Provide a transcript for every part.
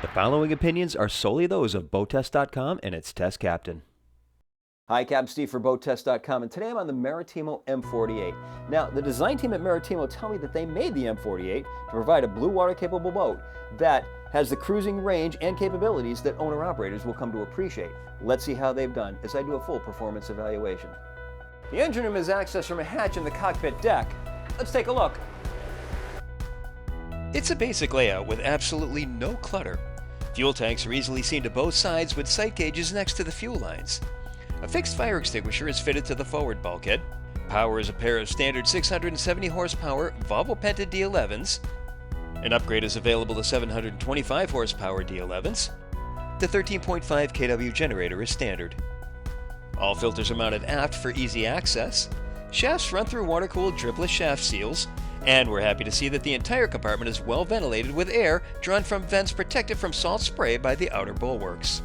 The following opinions are solely those of BoatTEST.com and its test captain. Hi, Captain Steve for BoatTEST.com, and today I'm on the Maritimo M48. Now, the design team at Maritimo tell me that they made the M48 to provide a blue water capable boat that has the cruising range and capabilities that owner-operators will come to appreciate. Let's see how they've done as I do a full performance evaluation. The engine room is accessed from a hatch in the cockpit deck. Let's take a look. It's a basic layout with absolutely no clutter. Fuel tanks are easily seen to both sides with sight gauges next to the fuel lines. A fixed fire extinguisher is fitted to the forward bulkhead. Power is a pair of standard 670 horsepower Volvo Penta D11s. An upgrade is available to 725 horsepower D11s. The 13.5 kW generator is standard. All filters are mounted aft for easy access. Shafts run through water-cooled dripless shaft seals. And we're happy to see that the entire compartment is well ventilated with air drawn from vents protected from salt spray by the outer bulwarks.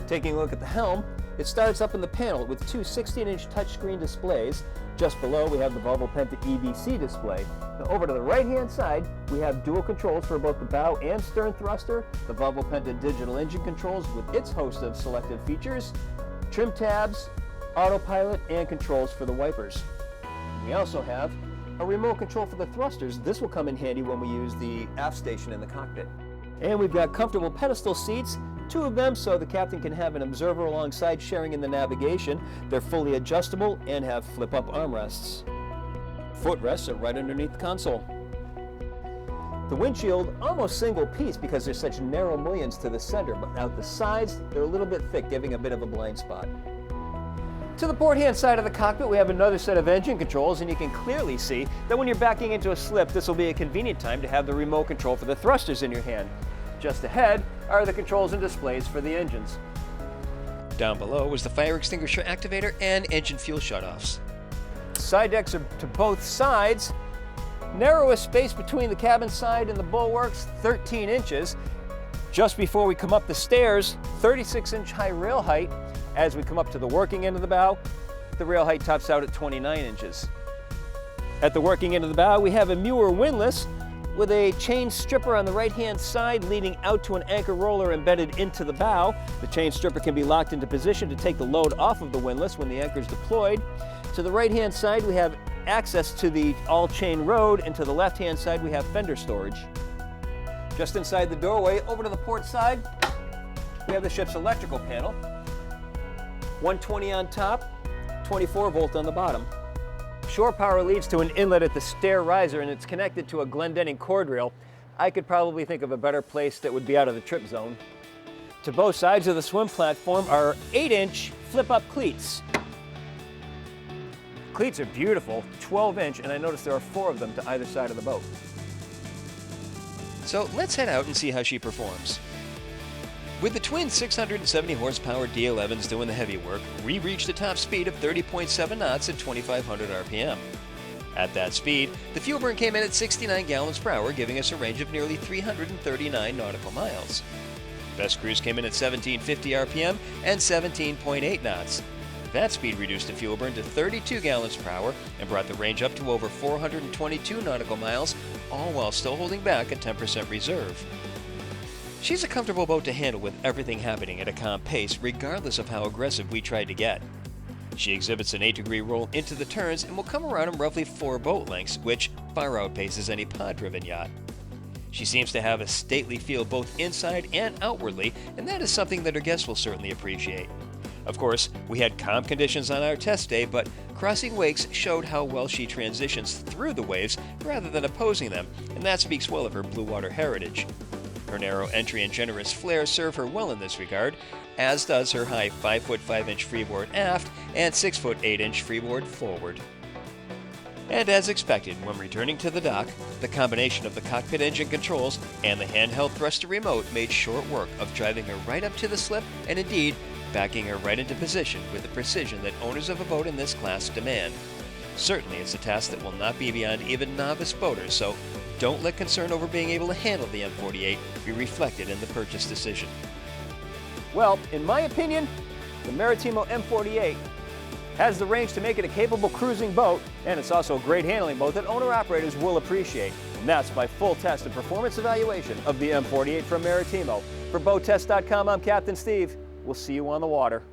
Taking a look at the helm, it starts up in the panel with two 16-inch touchscreen displays. Just below we have the Volvo Penta EBC display. Now over to the right-hand side, we have dual controls for both the bow and stern thruster, the Volvo Penta digital engine controls with its host of selected features, trim tabs, autopilot, and controls for the wipers. We also have a remote control for the thrusters. This will come in handy when we use the aft station in the cockpit. And we've got comfortable pedestal seats, two of them so the captain can have an observer alongside sharing in the navigation. They're fully adjustable and have flip-up armrests. Footrests are right underneath the console. The windshield, almost single piece because there's such narrow mullions to the center, but out the sides, they're a little bit thick, giving a bit of a blind spot. To the port-hand side of the cockpit, we have another set of engine controls, and you can clearly see that when you're backing into a slip, this will be a convenient time to have the remote control for the thrusters in your hand. Just ahead are the controls and displays for the engines. Down below is the fire extinguisher activator and engine fuel shutoffs. Side decks are to both sides. Narrowest space between the cabin side and the bulwarks, 13 inches. Just before we come up the stairs, 36-inch high rail height. As we come up to the working end of the bow, the rail height tops out at 29 inches. At the working end of the bow, we have a Muir windlass with a chain stripper on the right-hand side leading out to an anchor roller embedded into the bow. The chain stripper can be locked into position to take the load off of the windlass when the anchor is deployed. To the right-hand side, we have access to the all-chain road, and to the left-hand side, we have fender storage. Just inside the doorway, over to the port side, we have the ship's electrical panel. 120 on top, 24 volt on the bottom. Shore power leads to an inlet at the stair riser, and it's connected to a Glendenning cord reel. I could probably think of a better place that would be out of the trip zone. To both sides of the swim platform are 8-inch flip-up cleats. Cleats are beautiful, 12-inch, and I noticed there are 4 of them to either side of the boat. So let's head out and see how she performs. With the twin 670 horsepower D11s doing the heavy work, we reached a top speed of 30.7 knots at 2,500 RPM. At that speed, the fuel burn came in at 69 gallons per hour, giving us a range of nearly 339 nautical miles. Best cruise came in at 1750 RPM and 17.8 knots. That speed reduced the fuel burn to 32 gallons per hour and brought the range up to over 422 nautical miles, all while still holding back a 10% reserve. She's a comfortable boat to handle with everything happening at a calm pace, regardless of how aggressive we tried to get. She exhibits an 8-degree roll into the turns and will come around in roughly 4 boat lengths, which far outpaces any pod-driven yacht. She seems to have a stately feel both inside and outwardly, and that is something that her guests will certainly appreciate. Of course, we had calm conditions on our test day, but crossing wakes showed how well she transitions through the waves rather than opposing them, and that speaks well of her blue water heritage. Her narrow entry and generous flair serve her well in this regard, as does her high 5-foot 5-inch freeboard aft and 6-foot 8-inch freeboard forward. And as expected, when returning to the dock, the combination of the cockpit engine controls and the handheld thruster remote made short work of driving her right up to the slip and indeed backing her right into position with the precision that owners of a boat in this class demand. Certainly it's a task that will not be beyond even novice boaters, so don't let concern over being able to handle the M48 be reflected in the purchase decision. Well, in my opinion, the Maritimo M48 has the range to make it a capable cruising boat, and it's also a great handling boat that owner-operators will appreciate. And that's my full test and performance evaluation of the M48 from Maritimo. For BoatTEST.com, I'm Captain Steve. We'll see you on the water.